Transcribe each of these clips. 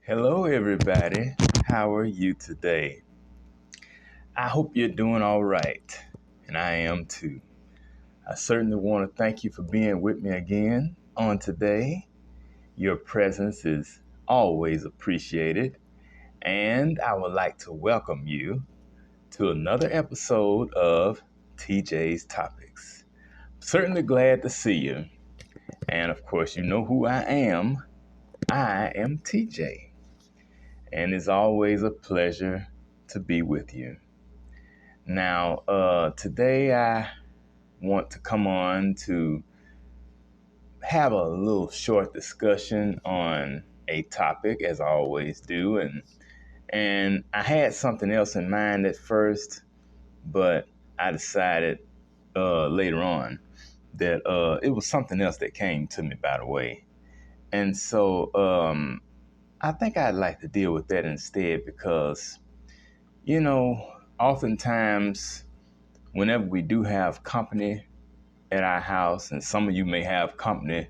Hello, everybody. How are you today? I hope you're doing all right, and I am too. I certainly want to thank you for being with me again on today. Your presence is always appreciated, and I would like to welcome you to another episode of TJ's Topics. Certainly glad to see you, and of course, you know who I am. I am TJ, and it's always a pleasure to be with you. Now, today I want to come on to have a little short discussion on a topic, as I always do, and I had something else in mind at first, but I decided later on that it was something else that came to me, by the way, and so I think I'd like to deal with that instead because oftentimes whenever we do have company at our house, and some of you may have company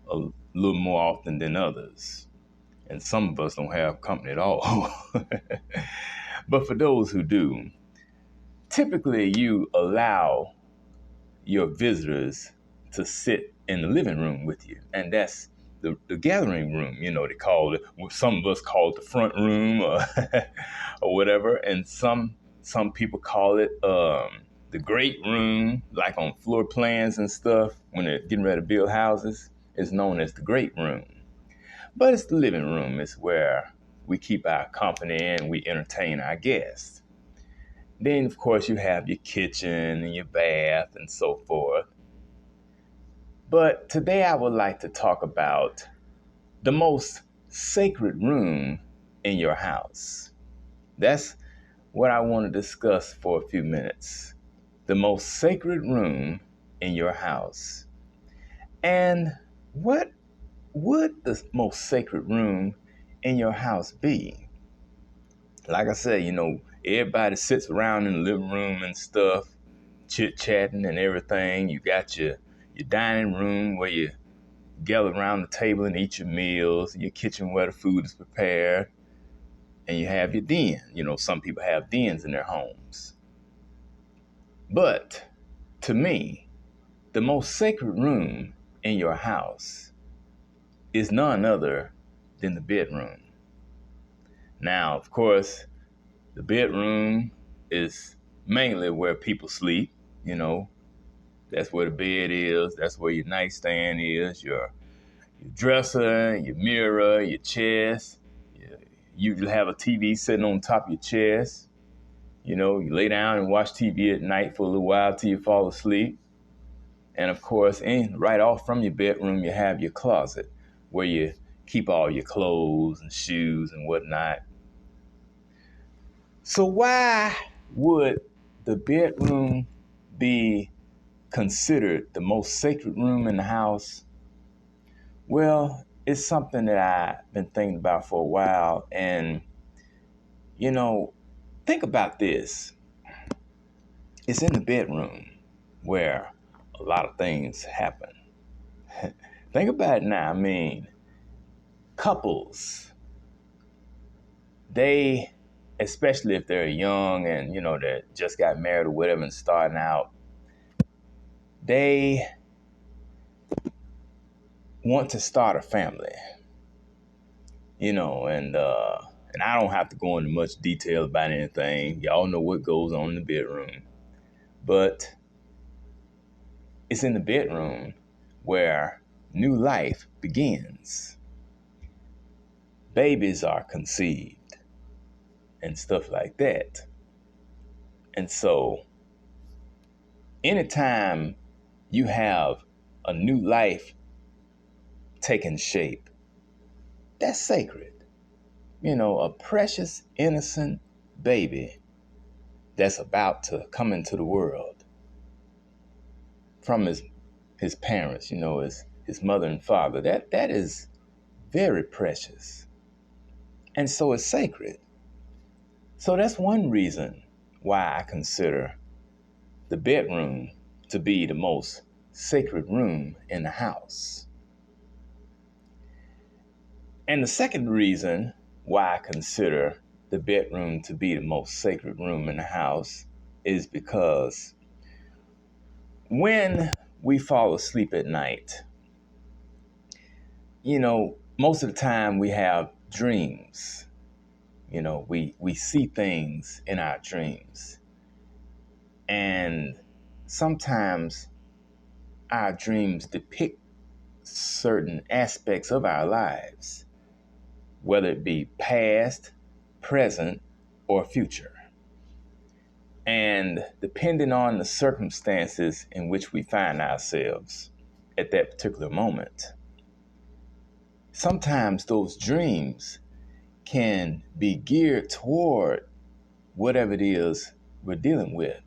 a little more often than others, and some of us don't have company at all. But for those who do, typically you allow your visitors to sit in the living room with you, and that's the gathering room. They call it. Some of us call it the front room, or or whatever, and some people call it the great room, like on floor plans and stuff. When they're getting ready to build houses, it's known as the great room. But it's the living room. It's where we keep our company and we entertain our guests. Then, of course, you have your kitchen and your bath and so forth. But today I would like to talk about the most sacred room in your house. That's what I want to discuss for a few minutes. The most sacred room in your house. And what would the most sacred room in your house be? Like I said, everybody sits around in the living room and stuff, chit-chatting and everything. You got your dining room where you gather around the table and eat your meals, your kitchen where the food is prepared, and you have your den. Some people have dens in their homes. But to me, the most sacred room in your house is none other than the bedroom. Now, of course, the bedroom is mainly where people sleep. You know, that's where the bed is. That's where your nightstand is, your dresser, your mirror, your chest. You have a TV sitting on top of your chest. You lay down and watch TV at night for a little while till you fall asleep. And of course, right off from your bedroom, you have your closet where you keep all your clothes and shoes and whatnot. So why would the bedroom be considered the most sacred room in the house? Well, it's something that I've been thinking about for a while. And, you know, think about this. It's in the bedroom where a lot of things happen. Think about it now. I mean, couples, they, especially if they're young and, they just got married or whatever and starting out, they want to start a family, and I don't have to go into much detail about anything. Y'all know what goes on in the bedroom. But it's in the bedroom where new life begins. Babies are conceived and stuff like that. And so anytime you have a new life taking shape, that's sacred. A precious, innocent baby that's about to come into the world from his parents, his mother and father. That is very precious. And so it's sacred. So that's one reason why I consider the bedroom to be the most sacred room in the house. And the second reason why I consider the bedroom to be the most sacred room in the house is because when we fall asleep at night, most of the time we have dreams. We see things in our dreams. And sometimes our dreams depict certain aspects of our lives, whether it be past, present, or future. And depending on the circumstances in which we find ourselves at that particular moment, sometimes those dreams can be geared toward whatever it is we're dealing with.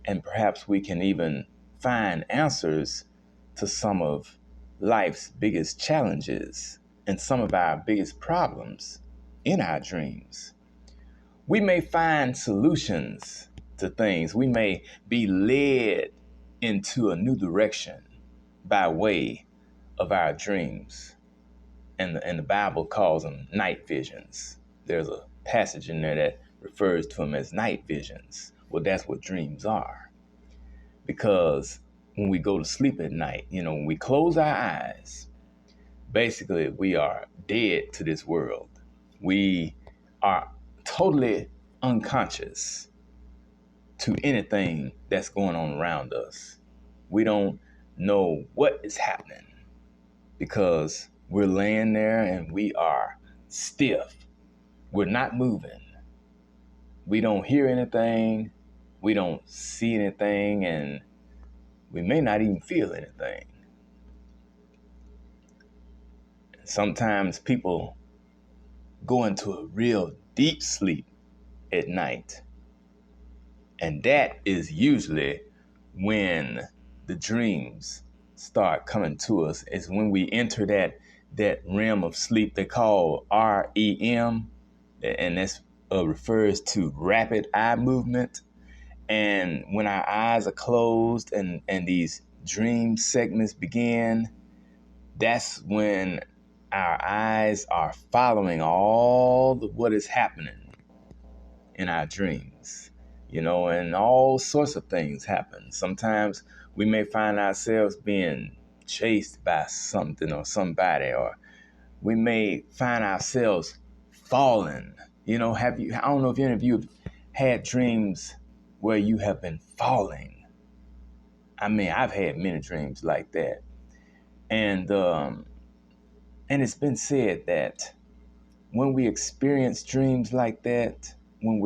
And perhaps we can even find answers to some of life's biggest challenges and some of our biggest problems in our dreams. We may find solutions to things. We may be led into a new direction by way of our dreams. And the Bible calls them night visions. There's a passage in there that refers to them as night visions. Well, that's what dreams are. Because when we go to sleep at night, when we close our eyes, basically we are dead to this world. We are totally unconscious to anything that's going on around us. We don't know what is happening because we're laying there and we are stiff. We're not moving. We don't hear anything. We don't see anything, and we may not even feel anything. Sometimes people go into a real deep sleep at night. And that is usually when the dreams start coming to us, is when we enter that realm of sleep they call REM, and this refers to rapid eye movement. And when our eyes are closed and these dream segments begin, that's when our eyes are following all of what is happening in our dreams, and all sorts of things happen. Sometimes we may find ourselves being chased by something or somebody, or we may find ourselves falling. I don't know if any of you have had dreams where you have been falling. I mean, I've had many dreams like that. And it's been said that when we experience dreams like that, when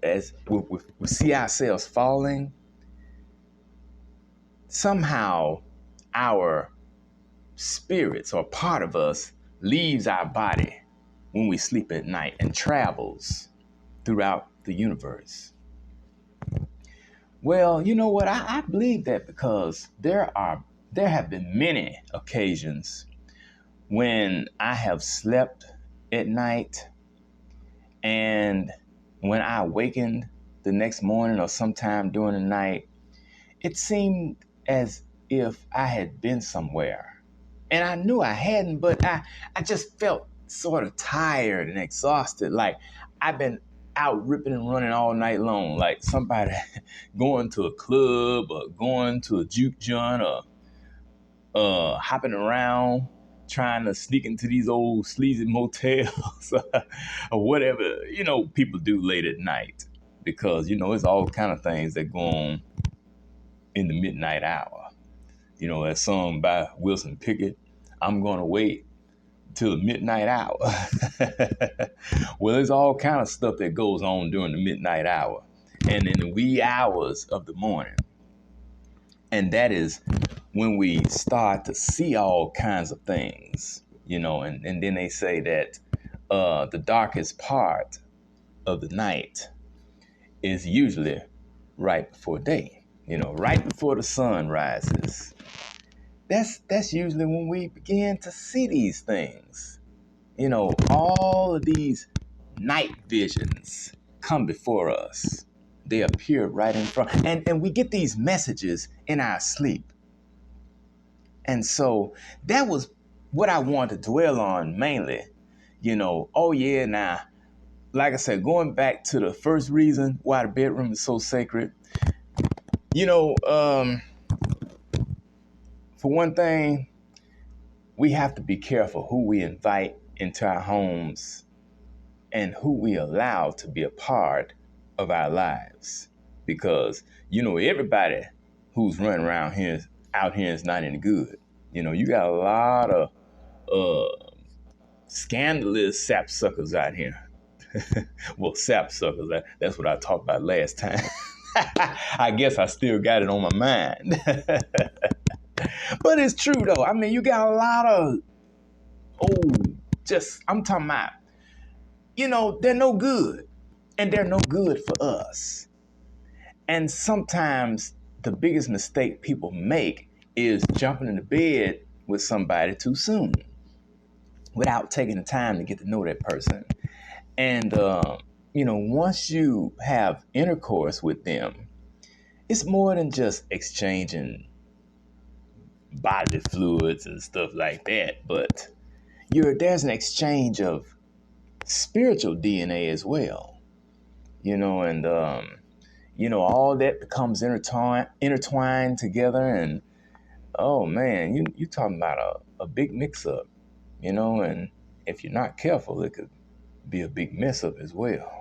as we see ourselves falling, somehow our spirits or part of us leaves our body when we sleep at night and travels throughout the universe. Well, you know what? I believe that because there have been many occasions when I have slept at night, and when I awakened the next morning or sometime during the night, it seemed as if I had been somewhere. And I knew I hadn't, but I just felt sort of tired and exhausted. Like I've been out ripping and running all night long. Like somebody going to a club or going to a juke joint or hopping around trying to sneak into these old sleazy motels or whatever, people do late at night, because, it's all kind of things that go on in the midnight hour. That song by Wilson Pickett, I'm going to wait till the midnight hour. Well, there's all kind of stuff that goes on during the midnight hour and in the wee hours of the morning. And that is when we start to see all kinds of things, and then they say that the darkest part of the night is usually right before day, right before the sun rises. That's usually when we begin to see these things. All of these night visions come before us. They appear right in front. And we get these messages in our sleep. And so that was what I wanted to dwell on mainly, Oh yeah, now, like I said, going back to the first reason why the bedroom is so sacred, you know, um, for one thing, we have to be careful who we invite into our homes and who we allow to be a part of our lives. Because, everybody who's running around here, out here is not any good. You got a lot of scandalous sapsuckers out here. Well, sapsuckers, that's what I talked about last time. I guess I still got it on my mind. But it's true, though. I mean, you got a lot of, I'm talking about, they're no good. And they're no good for us. And sometimes the biggest mistake people make is jumping into bed with somebody too soon without taking the time to get to know that person. And, once you have intercourse with them, it's more than just exchanging bodily fluids and stuff like that. But there's an exchange of spiritual DNA as well, and all that becomes intertwined together. And oh man, you talking about a big mix up, and if you're not careful, it could be a big mess up as well.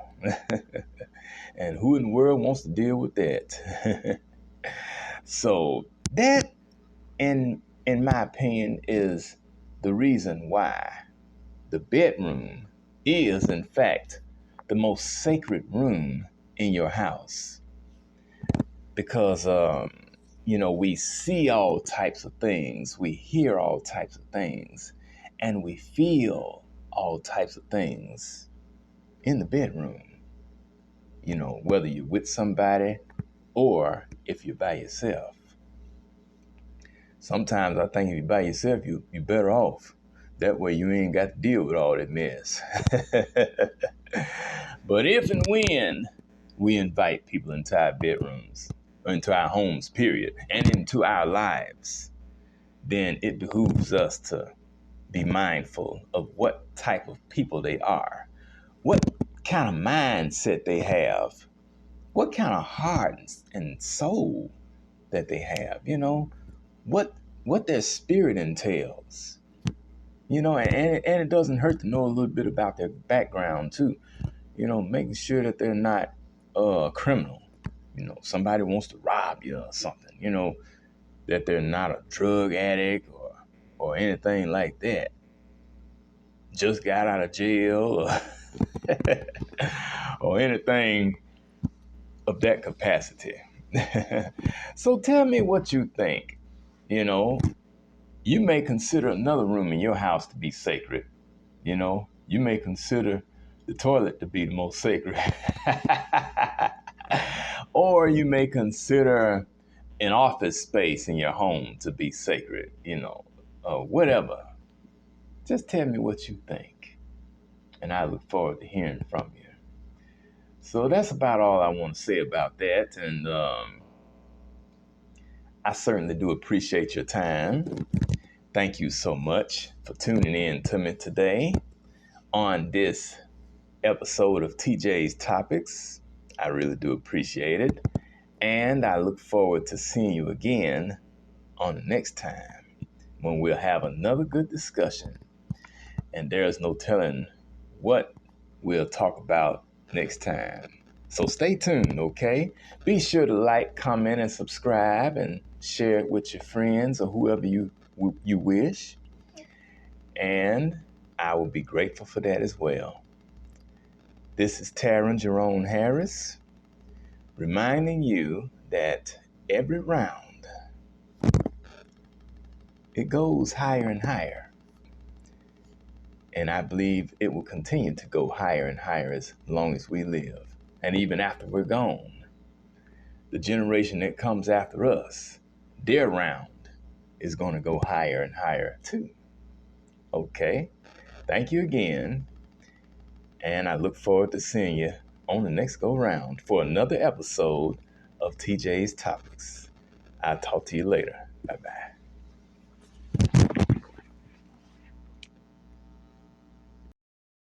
And who in the world wants to deal with that? So that, in my opinion, is the reason why the bedroom is, in fact, the most sacred room in your house. Because, we see all types of things, we hear all types of things, and we feel all types of things in the bedroom. Whether you're with somebody or if you're by yourself. Sometimes I think if you're by yourself, you're better off. That way you ain't got to deal with all that mess. But if and when we invite people into our bedrooms, or into our homes, period, and into our lives, then it behooves us to be mindful of what type of people they are, what kind of mindset they have, what kind of heart and soul that they have, what their spirit entails, and it doesn't hurt to know a little bit about their background too, making sure that they're not a criminal, somebody wants to rob you or something, that they're not a drug addict or anything like that, just got out of jail or, or anything of that capacity. So tell me what you think. You may consider another room in your house to be sacred. You may consider the toilet to be the most sacred. Or you may consider an office space in your home to be sacred, whatever. Just tell me what you think. And I look forward to hearing from you. So that's about all I want to say about that. And I certainly do appreciate your time. Thank you so much for tuning in to me today on this episode of TJ's Topics. I really do appreciate it. And I look forward to seeing you again on the next time when we'll have another good discussion. And there's no telling what we'll talk about next time. So stay tuned, okay? Be sure to like, comment, and subscribe, and share it with your friends or whoever you wish. And I will be grateful for that as well. This is Taryn Jerome Harris, reminding you that every round, it goes higher and higher. And I believe it will continue to go higher and higher as long as we live. And even after we're gone, the generation that comes after us, their round is going to go higher and higher too. Okay, thank you again. And I look forward to seeing you on the next go round for another episode of TJ's Topics. I'll talk to you later. Bye-bye.